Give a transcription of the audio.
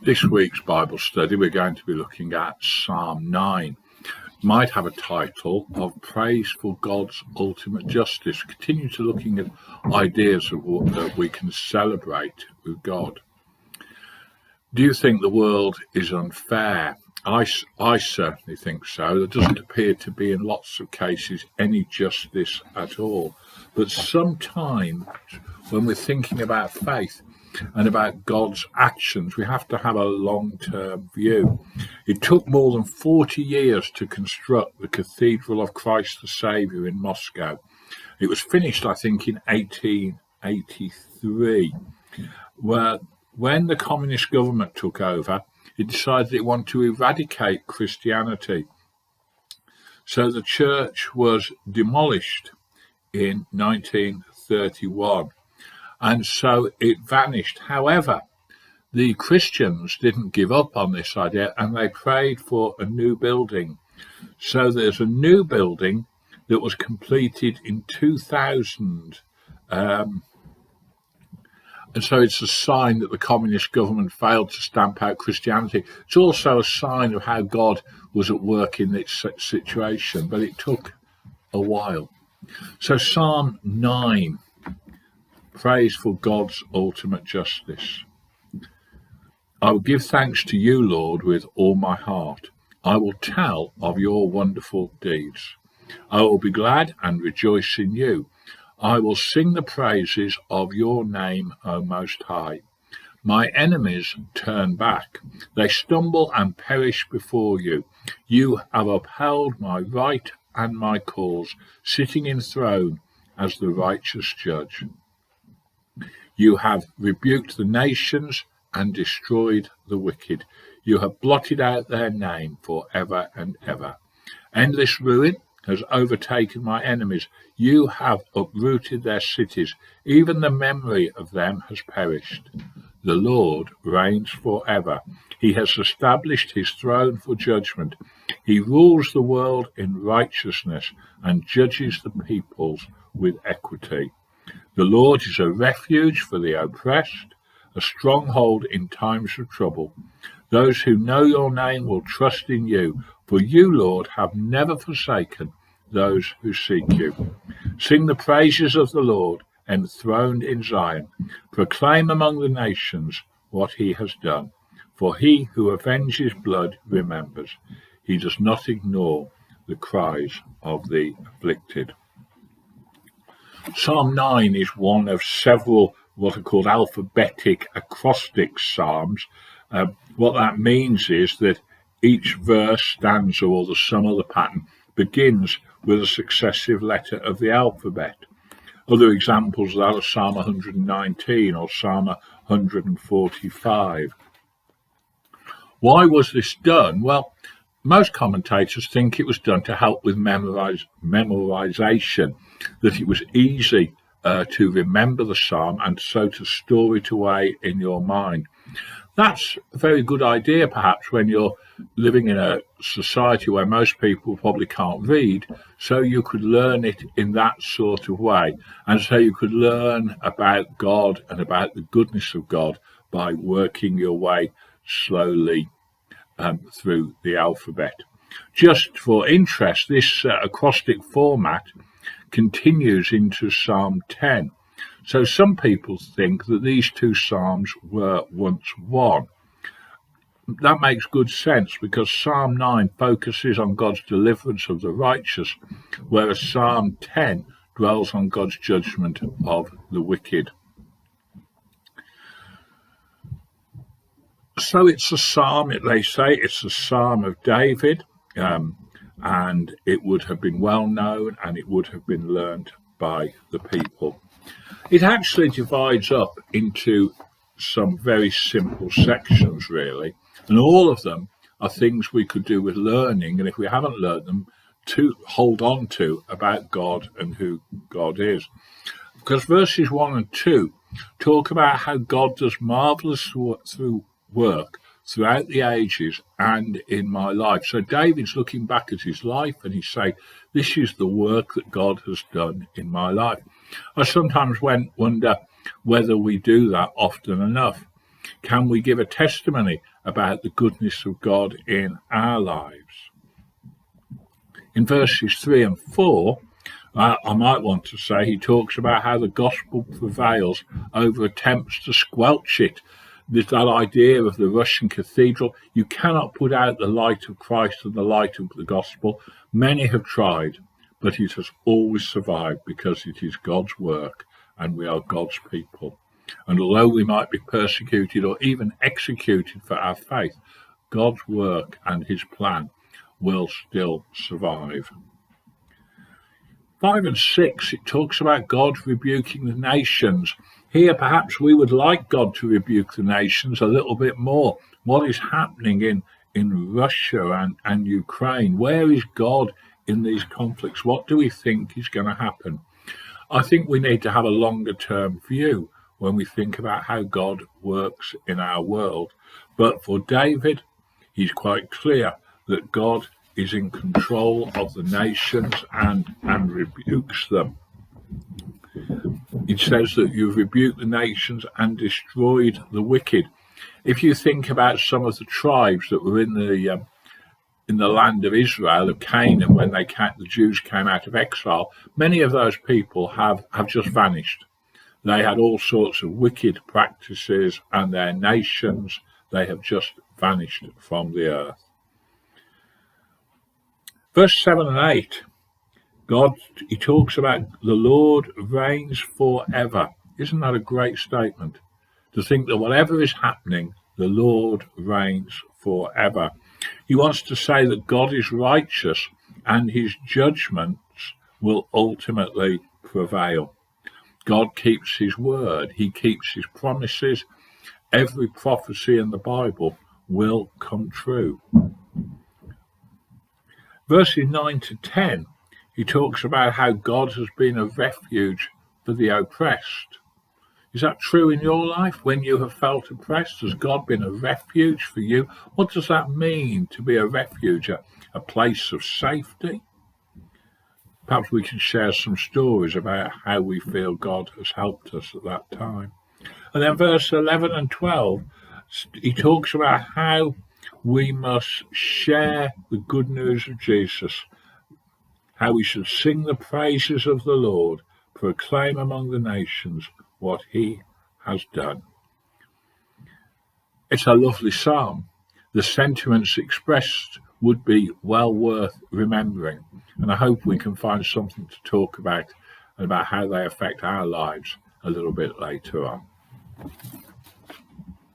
This week's Bible study, we're going to be looking at Psalm 9. It might have a title of Praise for God's Ultimate Justice. Continue to looking at ideas of what we can celebrate with God. Do you think the world is unfair? I certainly think so. There doesn't appear to be in lots of cases any justice at all. But sometimes when we're thinking about faith and about God's actions, we have to have a long-term view. It took more than 40 years to construct the Cathedral of Christ the Saviour in Moscow. It was finished, I think, in 1883, where when the communist government took over, it decided it wanted to eradicate Christianity. So the church was demolished in 1931. And so it vanished. However, the Christians didn't give up on this idea and they prayed for a new building. So there's a new building that was completed in 2000. And so it's a sign that the communist government failed to stamp out Christianity. It's also a sign of how God was at work in this situation, but it took a while. So Psalm 9. Praise for God's ultimate justice. I will give thanks to you, Lord, with all my heart. I will tell of your wonderful deeds. I will be glad and rejoice in you. I will sing the praises of your name, O Most High. My enemies turn back. They stumble and perish before you. You have upheld my right and my cause, sitting enthroned as the righteous judge. You have rebuked the nations and destroyed the wicked. You have blotted out their name for ever and ever. Endless ruin has overtaken my enemies. You have uprooted their cities. Even the memory of them has perished. The Lord reigns forever. He has established his throne for judgment. He rules the world in righteousness and judges the peoples with equity. The Lord is a refuge for the oppressed, a stronghold in times of trouble. Those who know your name will trust in you, for you, Lord, have never forsaken those who seek you. Sing the praises of the Lord, enthroned in Zion. Proclaim among the nations what he has done. For he who avenges blood remembers. He does not ignore the cries of the afflicted. Psalm 9 is one of several what are called alphabetic acrostic psalms. What that means is that each verse, stanza, or the sum of the pattern begins with a successive letter of the alphabet. Other examples of that are Psalm 119 or Psalm 145. Why was this done? Well, most commentators think it was done to help with memorization, that it was easy to remember the psalm and so to store it away in your mind. That's a very good idea, perhaps, when you're living in a society where most people probably can't read, so you could learn it in that sort of way. And so you could learn about God and about the goodness of God by working your way slowly through the alphabet. Just for interest, this acrostic format continues into Psalm 10. So some people think that these two psalms were once one. That makes good sense because Psalm 9 focuses on God's deliverance of the righteous, whereas Psalm 10 dwells on God's judgment of the wicked. So it's a psalm, they say, it's a psalm of David, and it would have been well known and it would have been learned by the people. It actually divides up into some very simple sections, really, and all of them are things we could do with learning, and if we haven't learned them, to hold on to about God and who God is. Because verses 1 and 2 talk about how God does marvellous work throughout the ages and in my life. So David's looking back at his life and he's saying, this is the work that God has done in my life. I sometimes wonder whether we do that often enough. Can we give a testimony about the goodness of God in our lives? In verses 3 and 4, I might want to say he talks about how the gospel prevails over attempts to squelch it. There's that idea of the Russian cathedral. You cannot put out the light of Christ and the light of the gospel. Many have tried, but it has always survived because it is God's work and we are God's people. And although we might be persecuted or even executed for our faith, God's work and his plan will still survive. 5 and 6, it talks about God rebuking the nations. Here, perhaps we would like God to rebuke the nations a little bit more. What is happening in Russia and Ukraine? Where is God in these conflicts? What do we think is going to happen? I think we need to have a longer term view when we think about how God works in our world. But for David, he's quite clear that God is in control of the nations and rebukes them. It says that you've rebuked the nations and destroyed the wicked. If you think about some of the tribes that were in the land of Israel, of Canaan, when the Jews came out of exile, many of those people have just vanished. They had all sorts of wicked practices, and their nations, they have just vanished from the earth. Verse 7 and 8, he talks about the Lord reigns forever. Isn't that a great statement? To think that whatever is happening, the Lord reigns forever. He wants to say that God is righteous and his judgments will ultimately prevail. God keeps his word. He keeps his promises. Every prophecy in the Bible will come true. Verses 9 to 10, he talks about how God has been a refuge for the oppressed. Is that true in your life? When you have felt oppressed, has God been a refuge for you? What does that mean to be a refuge, a place of safety? Perhaps we can share some stories about how we feel God has helped us at that time. And then verse 11 and 12, he talks about how we must share the good news of Jesus, how we should sing the praises of the Lord, proclaim among the nations what he has done. It's a lovely psalm. The sentiments expressed would be well worth remembering, and I hope we can find something to talk about how they affect our lives a little bit later on.